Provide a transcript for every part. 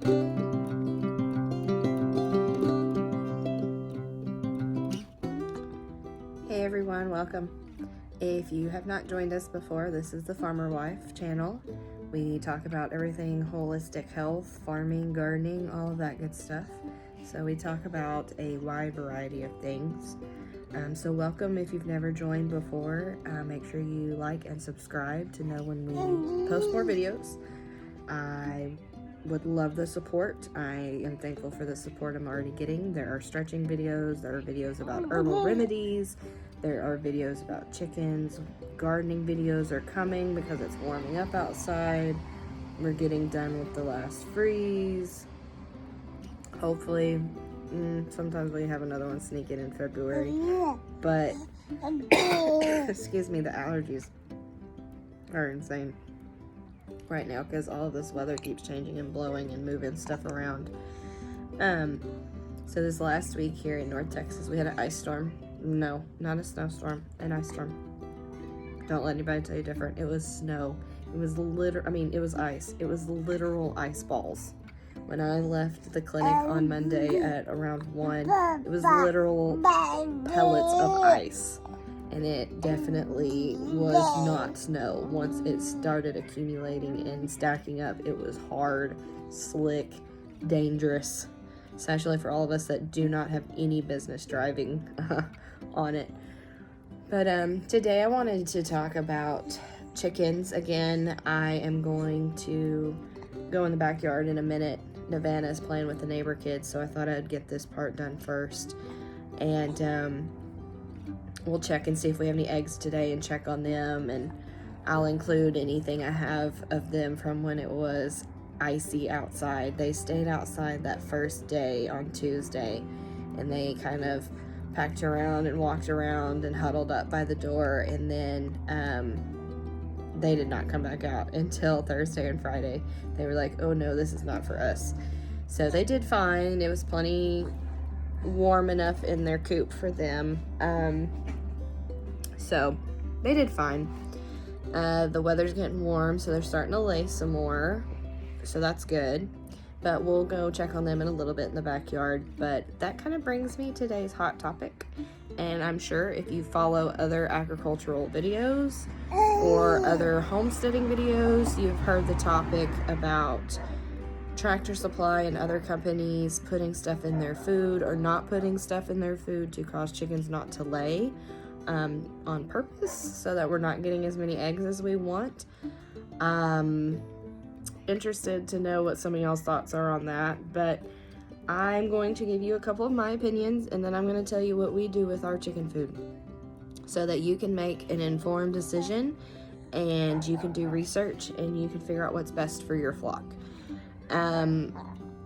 Hey everyone, welcome. If you have not joined us before, this is the Farmer Wife channel. We talk about everything holistic health, farming, gardening, all of that good stuff. So we talk about a wide variety of things. So welcome if you've never joined before. Make sure you like and subscribe to know when we post more videos. I would love the support. I am thankful for the support I'm already getting. There are stretching videos, there are videos about herbal remedies, there are videos about chickens, gardening videos are coming because it's warming up outside. We're getting done with the last freeze. Hopefully, sometimes we have another one sneak in February, but excuse me, the allergies are insane right now because all of this weather keeps changing and blowing and moving stuff around. So this last week here in North Texas, we had an ice storm. No, not a snowstorm, an ice storm. Don't let anybody tell you different. It was snow. It was it was ice. It was literal ice balls. When I left the clinic on Monday at around 1, it was literal pellets of ice. And it definitely was not snow. Once it started accumulating and stacking up, it was hard, slick, dangerous, especially for all of us that do not have any business driving on it. But today I wanted to talk about chickens again. I am going to go in the backyard in a minute. Navannah's playing with the neighbor kids, so I thought I'd get this part done first. And we'll check and see if we have any eggs today and check on them, and I'll include anything I have of them from when it was icy outside. They stayed outside that first day on Tuesday, and they kind of packed around and walked around and huddled up by the door, and then they did not come back out until Thursday and Friday. They were like, oh no, this is not for us. So they did fine. It was plenty warm enough in their coop for them. So they did fine. The weather's getting warm, so they're starting to lay some more. So that's good. But we'll go check on them in a little bit in the backyard. But that kind of brings me to today's hot topic. And I'm sure if you follow other agricultural videos or other homesteading videos, you've heard the topic about Tractor Supply and other companies putting stuff in their food or not putting stuff in their food to cause chickens not to lay on purpose, so that we're not getting as many eggs as we want. Interested to know what some of y'all's thoughts are on that, but I'm going to give you a couple of my opinions, and then I'm going to tell you what we do with our chicken food so that you can make an informed decision and you can do research and you can figure out what's best for your flock.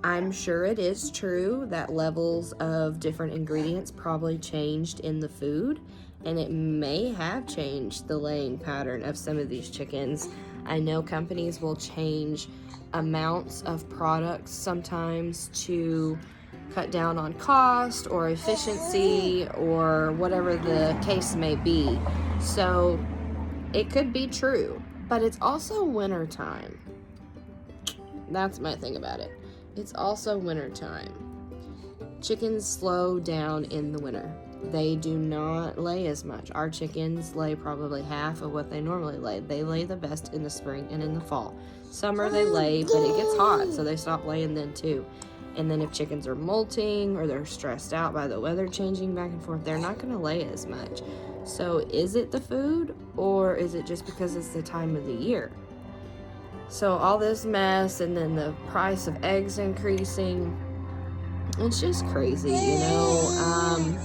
I'm sure it is true that levels of different ingredients probably changed in the food, and it may have changed the laying pattern of some of these chickens. I know companies will change amounts of products sometimes to cut down on cost or efficiency or whatever the case may be. So it could be true, but it's also winter time. That's my thing about it. It's also winter time. Chickens slow down in the winter. They do not lay as much. Our chickens lay probably half of what they normally lay. They lay the best in the spring and in the fall. Summer they lay, but it gets hot, so they stop laying then too. And then if chickens are molting or they're stressed out by the weather changing back and forth, they're not going to lay as much. So is it the food, or is it just because it's the time of the year? So all this mess, and then the price of eggs increasing, it's just crazy, you know?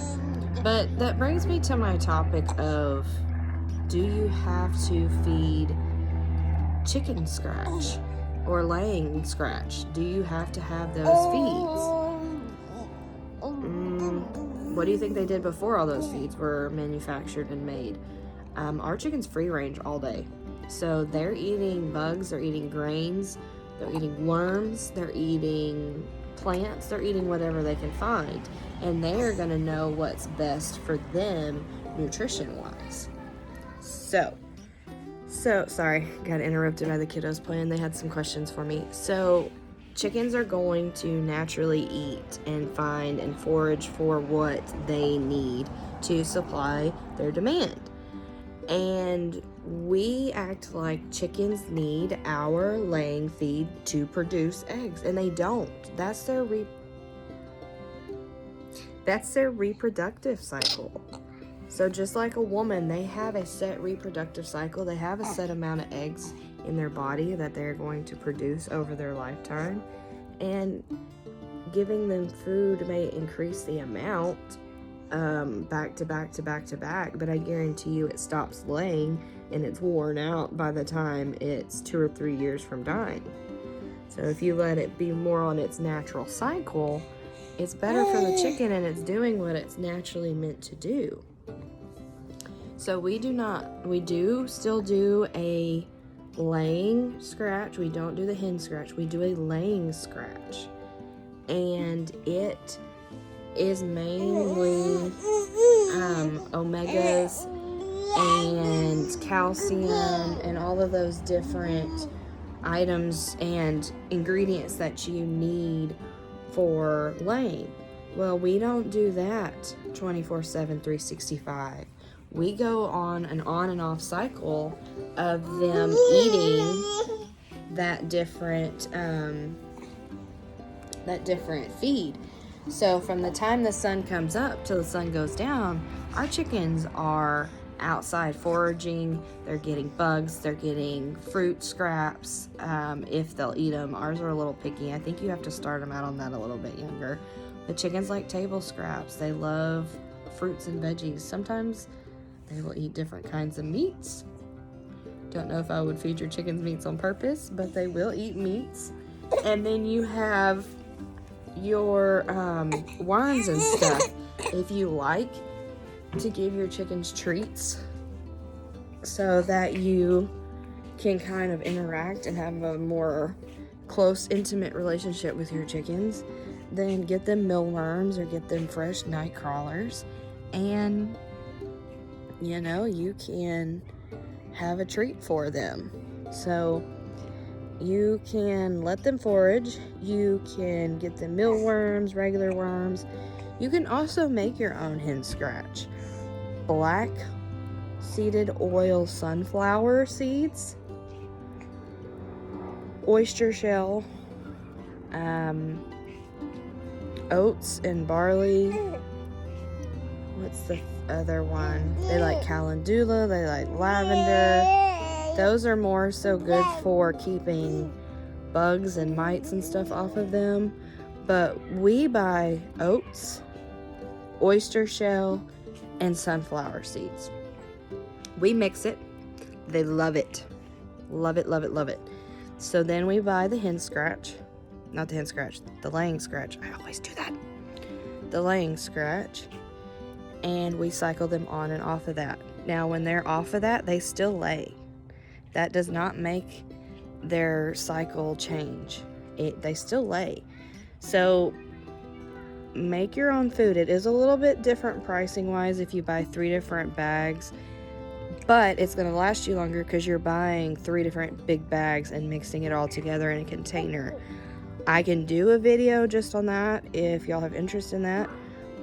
But that brings me to my topic of, do you have to feed chicken scratch or laying scratch? Do you have to have those feeds? What do you think they did before all those feeds were manufactured and made? Our chicken's free range all day. So they're eating bugs, they're eating grains, they're eating worms, they're eating plants, they're eating whatever they can find. And they're gonna know what's best for them nutrition-wise. So sorry, got interrupted by the kiddos playing. They had some questions for me. So chickens are going to naturally eat and find and forage for what they need to supply their demand. And we act like chickens need our laying feed to produce eggs, and they don't. That's their reproductive cycle. So just like a woman, they have a set reproductive cycle. They have a set amount of eggs in their body that they're going to produce over their lifetime. And giving them food may increase the amount back to back, but I guarantee you it stops laying and it's worn out by the time it's 2 or 3 years from dying. So if you let it be more on its natural cycle, it's better for the chicken and it's doing what it's naturally meant to do. So we do still do a laying scratch. We don't do the hen scratch. We do a laying scratch. And it is mainly omegas and calcium and all of those different items and ingredients that you need for laying. Well, we don't do that 24/7, 365. We go on and off cycle of them eating that different feed. So from the time the sun comes up till the sun goes down, our chickens are outside foraging. They're getting bugs, they're getting fruit scraps, if they'll eat them. Ours are a little picky. I think you have to start them out on that a little bit younger. The chickens like table scraps. They love fruits and veggies. Sometimes they will eat different kinds of meats. Don't know if I would feed your chickens meats on purpose, but they will eat meats. And then you have your worms and stuff. If you like to give your chickens treats so that you can kind of interact and have a more close, intimate relationship with your chickens, then get them mealworms or get them fresh night crawlers, and you can have a treat for them. So you can let them forage, you can get them mealworms, regular worms. You can also make your own hen scratch. Black seeded oil sunflower seeds, oyster shell, oats and barley. What's the other one? They like calendula, they like lavender. Those are more so good for keeping bugs and mites and stuff off of them. But we buy oats, oyster shell, and sunflower seeds. We mix it. They love it. Love it, love it, love it. So then we buy the hen scratch. Not the hen scratch, the laying scratch. I always do that. The laying scratch. And we cycle them on and off of that. Now, when they're off of that, they still lay. That does not make their cycle change. They still lay. So make your own food. It is a little bit different pricing wise if you buy 3 different bags, but it's going to last you longer because you're buying 3 different big bags and mixing it all together in a container. I can do a video just on that if y'all have interest in that,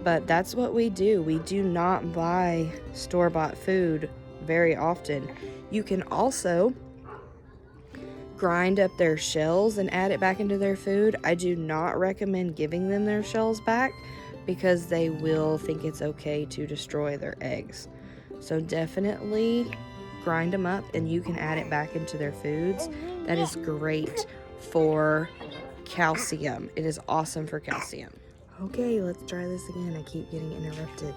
but that's what we do. We do not buy store-bought food very often. You can also grind up their shells and add it back into their food. I do not recommend giving them their shells back because they will think it's okay to destroy their eggs. So definitely grind them up and you can add it back into their foods. That is great for calcium. It is awesome for calcium. Okay, let's try this again. I keep getting interrupted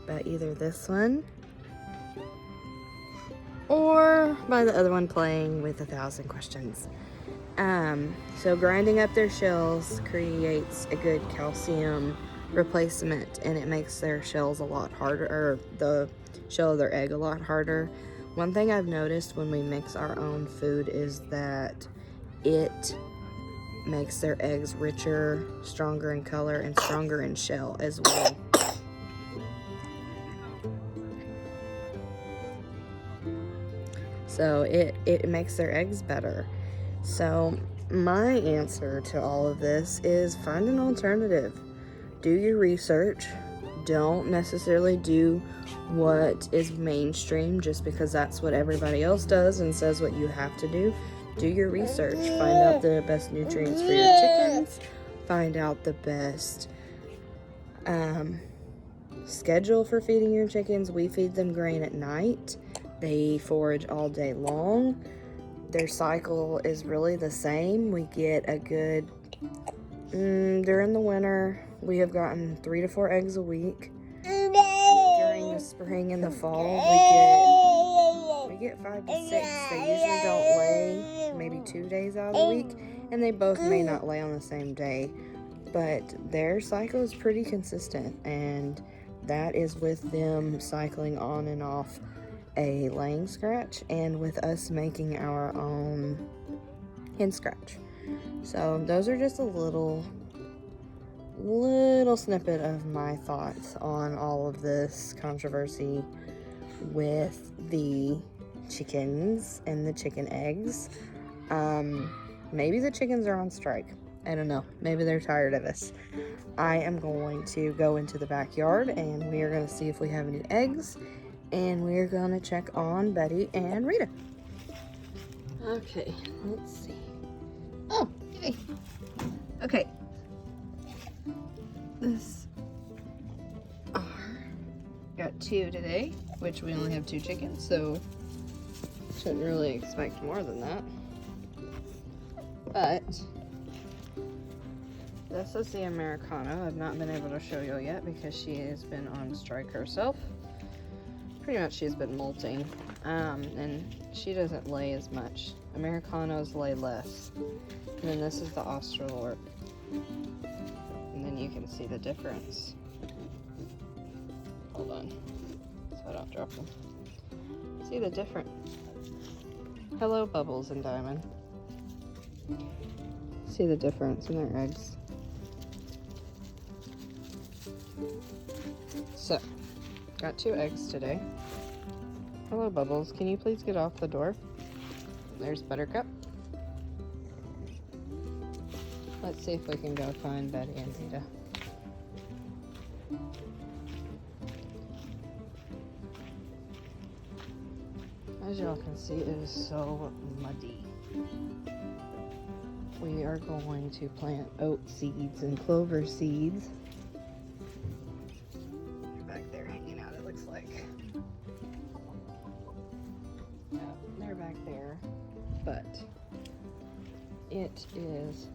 by either this one or by the other one playing with 1,000 questions. So grinding up their shells creates a good calcium replacement, and it makes their shells a lot harder, or the shell of their egg a lot harder. One thing I've noticed when we mix our own food is that it makes their eggs richer, stronger in color, and stronger in shell as well. So it makes their eggs better. So my answer to all of this is find an alternative. Do your research. Don't necessarily do what is mainstream just because that's what everybody else does and says what you have to do. Do your research. Find out the best nutrients for your chickens. Find out the best schedule for feeding your chickens. We feed them grain at night. They forage all day long. Their cycle is really the same. We get a good, during the winter, we have gotten 3 to 4 eggs a week. During the spring and the fall, we get 5 to 6. They usually don't lay maybe 2 days out of the week, and they both may not lay on the same day, but their cycle is pretty consistent, and that is with them cycling on and off a laying scratch and with us making our own hen scratch. So those are just a little snippet of my thoughts on all of this controversy with the chickens and the chicken eggs. Maybe the chickens are on strike. I don't know. Maybe they're tired of us. I am going to go into the backyard and we are going to see if we have any eggs, and we're going to check on Betty and Rita. Okay, let's see. Oh, yay. Okay. Got 2 today, which we only have 2 chickens, so shouldn't really expect more than that. But this is the Americano. I've not been able to show you yet because she has been on strike herself. Pretty much she's been molting, and she doesn't lay as much. Americanos lay less. And then this is the Australorp. And then you can see the difference. Hold on, so I don't drop them. See the difference. Hello, Bubbles and Diamond. See the difference in their eggs. So, got 2 eggs today. Hello, Bubbles. Can you please get off the door? There's Buttercup. Let's see if we can go find Betty and Rita. As y'all can see, it is so muddy. We are going to plant oat seeds and clover seeds. They're back there hanging out, it looks like. Yeah, they're back there, but it is...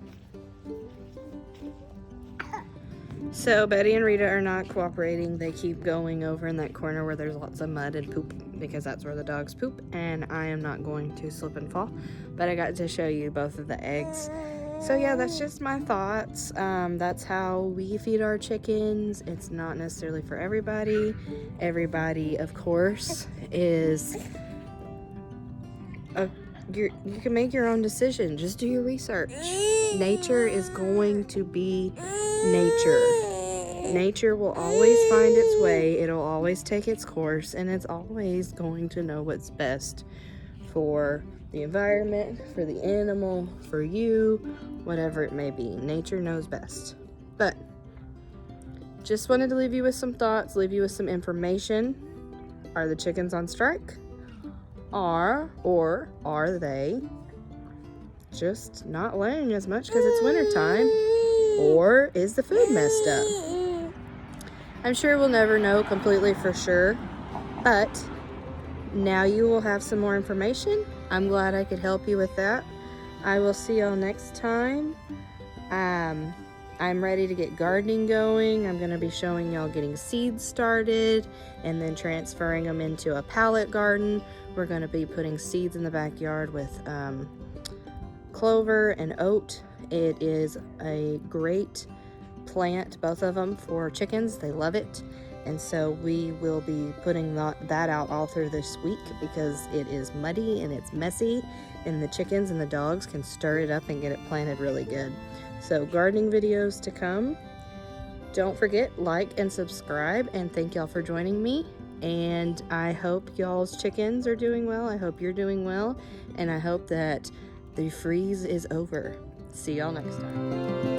So Betty and Rita are not cooperating. They keep going over in that corner where there's lots of mud and poop because that's where the dogs poop, and I am not going to slip and fall. But I got to show you both of the eggs. So yeah, that's just my thoughts. That's how we feed our chickens. It's not necessarily for everybody. Everybody, of course, is... you can make your own decision. Just do your research. Nature is going to be nature. Nature will always find its way. It'll always take its course, and it's always going to know what's best for the environment, for the animal, for you, whatever it may be. Nature knows best. But just wanted to leave you with some thoughts, leave you with some information. Are the chickens on strike? Or are they just not laying as much because it's wintertime? Or is the food messed up? I'm sure we'll never know completely for sure, but now you will have some more information. I'm glad I could help you with that. I will see y'all next time. I'm ready to get gardening going. I'm going to be showing y'all getting seeds started and then transferring them into a pallet garden. We're going to be putting seeds in the backyard with clover and oat. It is a great plant, both of them, for chickens. They love it. And so we will be putting that out all through this week because it is muddy and it's messy, and the chickens and the dogs can stir it up and get it planted really good. So gardening videos to come. Don't forget, like and subscribe, and thank y'all for joining me. And I hope y'all's chickens are doing well. I hope you're doing well, and I hope that the freeze is over. See y'all next time.